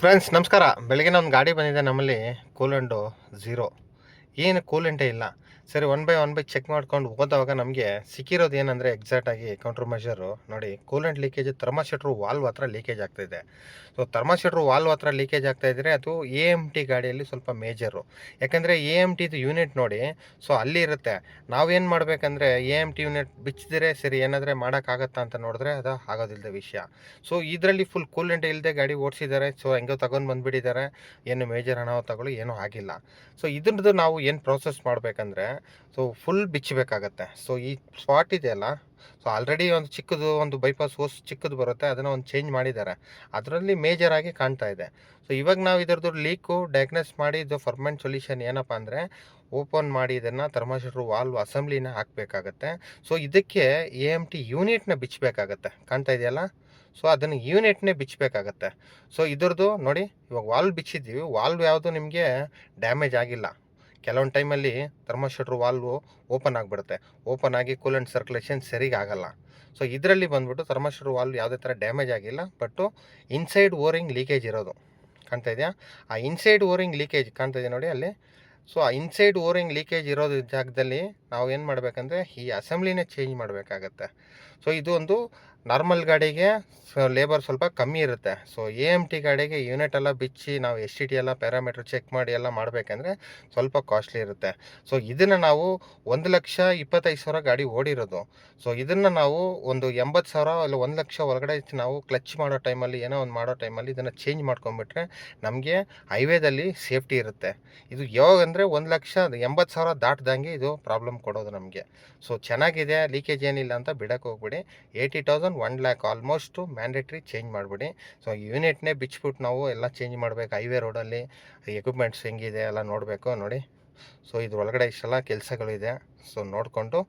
Friends ನಮಸ್ಕಾರ. ಬೆಳಗಿನ ಒಂದು ಗಾಡಿ ಬಂದಿದೆ ನಮ್ಮಲ್ಲಿ, ಕೂಲೆಂಟು ಝೀರೋ. ಏನು ಕೂಲೆಂಟೇ ಇಲ್ಲ. ಸರಿ, ಒನ್ ಬೈ ಚೆಕ್ ಮಾಡ್ಕೊಂಡು ಹೋದಾಗ ನಮಗೆ ಸಿಕ್ಕಿರೋದು ಏನಂದರೆ ಎಕ್ಸಾಕ್ಟಾಗಿ ಕೌಂಟ್ರ್ ಮೆಷರು ನೋಡಿ. ಕೂಲೆಂಟ್ ಲೀಕೇಜ್ ಥರ್ಮಾಸ್ಟೇಟ್ರು ವಾಲ್ವ್ ಹತ್ರ ಲೀಕೇಜ್ ಆಗ್ತಾಯಿದೆ. ಸೊ ಥರ್ಮಾಸ್ಟೇಟ್ರು ವಾಲ್ವ್ ಹತ್ರ ಲೀಕೇಜ್ ಆಗ್ತಾಯಿದ್ರೆ ಅದು ಎ ಎಮ್ ಟಿ ಗಾಡಿಯಲ್ಲಿ ಸ್ವಲ್ಪ ಮೇಜರು. ಯಾಕಂದರೆ ಎ ಎಮ್ ಟಿದು ಯೂನಿಟ್ ನೋಡಿ, ಸೊ ಅಲ್ಲಿ ಇರುತ್ತೆ. ನಾವೇನು ಮಾಡಬೇಕಂದ್ರೆ ಎ ಎಮ್ ಟಿ ಯೂನಿಟ್ ಬಿಚ್ಚಿದ್ರೆ ಸರಿ, ಏನಾದರೆ ಮಾಡೋಕ್ಕಾಗತ್ತಾ ಅಂತ ನೋಡಿದ್ರೆ ಅದು ಆಗೋದಿಲ್ಲದ ವಿಷಯ. ಸೊ ಇದರಲ್ಲಿ ಫುಲ್ ಕೂಲೆಂಟ್ ಇಲ್ಲದೆ ಗಾಡಿ ಓಡಿಸಿದ್ದಾರೆ. ಸೊ ಹೆಂಗೋ ತಗೊಂಡು ಬಂದುಬಿಟ್ಟಿದ್ದಾರೆ. ಏನು ಮೇಜರ್ ಅನಾಹುತಗಳು ಏನೂ ಆಗಿಲ್ಲ. ಸೊ ಇದ್ರದ್ದು ನಾವು ಏನು ಪ್ರೋಸೆಸ್ ಮಾಡಬೇಕಂದ್ರೆ, ಸೊ ಫುಲ್ ಬಿಚ್ಚಬೇಕಾಗತ್ತೆ. ಸೊ ಈ ಸ್ಪಾಟ್ ಇದೆಯಲ್ಲ, ಸೊ ಆಲ್ರೆಡಿ ಒಂದು ಚಿಕ್ಕದು ಒಂದು ಬೈಪಾಸ್ ಹೋಸ್ ಚಿಕ್ಕದು ಬರುತ್ತೆ, ಅದನ್ನು ಒಂದು ಚೇಂಜ್ ಮಾಡಿದ್ದಾರೆ. ಅದರಲ್ಲಿ ಮೇಜರ್ ಆಗಿ ಕಾಣ್ತಾ ಇದೆ. ಸೊ ಇವಾಗ ನಾವು ಇದರದ್ದು ಲೀಕು ಡಯಾಗ್ನೋಸ್ ಮಾಡಿ ಇದು ಪರ್ಮನೆಂಟ್ ಸೊಲ್ಯೂಷನ್ ಏನಪ್ಪ ಅಂದರೆ, ಓಪನ್ ಮಾಡಿ ಇದನ್ನು ಥರ್ಮಾಸ್ಟೇಟ್ರು ವಾಲ್ವ್ ಅಸೆಂಬ್ಲಿನ ಹಾಕಬೇಕಾಗತ್ತೆ. ಸೊ ಇದಕ್ಕೆ ಎ ಎಮ್ ಟಿ ಯೂನಿಟ್ನ ಬಿಚ್ಚಬೇಕಾಗತ್ತೆ. ಕಾಣ್ತಾ ಇದೆಯಲ್ಲ, ಸೊ ಅದನ್ನು ಯೂನಿಟ್ನೇ ಬಿಚ್ಚಬೇಕಾಗತ್ತೆ. ಸೊ ಇದ್ರದ್ದು ನೋಡಿ, ಇವಾಗ ವಾಲ್ವ್ ಬಿಚ್ಚಿದ್ದೀವಿ. ವಾಲ್ವ್ ಯಾವುದು ನಿಮಗೆ ಡ್ಯಾಮೇಜ್ ಆಗಿಲ್ಲ. ಕೆಲವೊಂದು ಟೈಮಲ್ಲಿ ಥರ್ಮಾಸ್ಟೇಟ್ರು ವಾಲ್ವು ಓಪನ್ ಆಗಿಬಿಡುತ್ತೆ. ಓಪನ್ ಆಗಿ ಕೂಲೆಂಟ್ ಸರ್ಕ್ಯುಲೇಷನ್ ಸರಿಗೆ ಆಗಲ್ಲ. ಸೊ ಇದರಲ್ಲಿ ಬಂದ್ಬಿಟ್ಟು ಥರ್ಮಾಸ್ಟೇಟ್ರು ವಾಲ್ವ್ ಯಾವುದೇ ಥರ ಡ್ಯಾಮೇಜ್ ಆಗಿಲ್ಲ, ಬಟ್ಟು ಇನ್ಸೈಡ್ ಓರಿಂಗ್ ಲೀಕೇಜ್ ಇರೋದು. ಕಾಣ್ತಾ ಇದೆಯಾ? ಆ ಇನ್ಸೈಡ್ ಓರಿಂಗ್ ಲೀಕೇಜ್ ಕಾಣ್ತಾ ಇದೆ ನೋಡಿ ಅಲ್ಲಿ. ಸೊ ಆ ಇನ್ಸೈಡ್ ಓರಿಂಗ್ ಲೀಕೇಜ್ ಇರೋದು ಜಾಗದಲ್ಲಿ ನಾವು ಏನು ಮಾಡಬೇಕಂದ್ರೆ ಈ ಅಸೆಂಬ್ಲಿನೇ ಚೇಂಜ್ ಮಾಡಬೇಕಾಗತ್ತೆ. ಸೊ ಇದು ಒಂದು ನಾರ್ಮಲ್ ಗಾಡಿಗೆ ಲೇಬರ್ ಸ್ವಲ್ಪ ಕಮ್ಮಿ ಇರುತ್ತೆ. ಸೊ ಎ ಎಮ್ ಟಿ ಗಾಡಿಗೆ ಯೂನಿಟ್ ಎಲ್ಲ ಬಿಚ್ಚಿ ನಾವು ಎಸ್ ಟಿ ಟಿ ಎಲ್ಲ ಪ್ಯಾರಾಮೀಟ್ರ್ ಚೆಕ್ ಮಾಡಿ ಎಲ್ಲ ಮಾಡಬೇಕಂದ್ರೆ ಸ್ವಲ್ಪ ಕಾಸ್ಟ್ಲಿ ಇರುತ್ತೆ. ಸೊ ಇದನ್ನು ನಾವು 1,25,000 ಗಾಡಿ ಓಡಿರೋದು. ಸೊ ಇದನ್ನು ನಾವು ಒಂದು 80,000 ಇಲ್ಲ 1,00,000 ಒಳಗಡೆ ನಾವು ಕ್ಲಚ್ ಮಾಡೋ ಟೈಮಲ್ಲಿ, ಏನೋ ಒಂದು ಮಾಡೋ ಟೈಮಲ್ಲಿ ಇದನ್ನು ಚೇಂಜ್ ಮಾಡ್ಕೊಂಬಿಟ್ರೆ ನಮಗೆ ಹೈವೇದಲ್ಲಿ ಸೇಫ್ಟಿ ಇರುತ್ತೆ. ಇದು ಯಾವಾಗಂದರೆ 1,80,000 ದಾಟ್ದಂಗೆ ಇದು ಪ್ರಾಬ್ಲಮ್ ಕೊಡೋದು ನಮಗೆ. ಸೊ ಚೆನ್ನಾಗಿದೆ, ಲೀಕೇಜ್ ಏನಿಲ್ಲ ಅಂತ ಬಿಡೋಕ್ಕೆ ಹೋಗ್ಬಿಡಿ. 80,000 1,00,000 ಆಲ್ಮೋಸ್ಟು ಮ್ಯಾಂಡೇಟ್ರಿ ಚೇಂಜ್ ಮಾಡಿಬಿಡಿ. ಸೊ ಯೂನಿಟ್ನೇ ಬಿಚ್ಬಿಟ್ಟು ನಾವು ಎಲ್ಲ ಚೇಂಜ್ ಮಾಡಬೇಕು. ಹೈವೇ ರೋಡಲ್ಲಿ ಎಕ್ವಿಪ್ಮೆಂಟ್ಸ್ ಹೆಂಗಿದೆ ಎಲ್ಲ ನೋಡಬೇಕು ನೋಡಿ. ಸೊ ಇದ್ರ ಒಳಗಡೆ ಇಷ್ಟೆಲ್ಲ ಕೆಲಸಗಳಿದೆ. ಸೊ ನೋಡಿಕೊಂಡು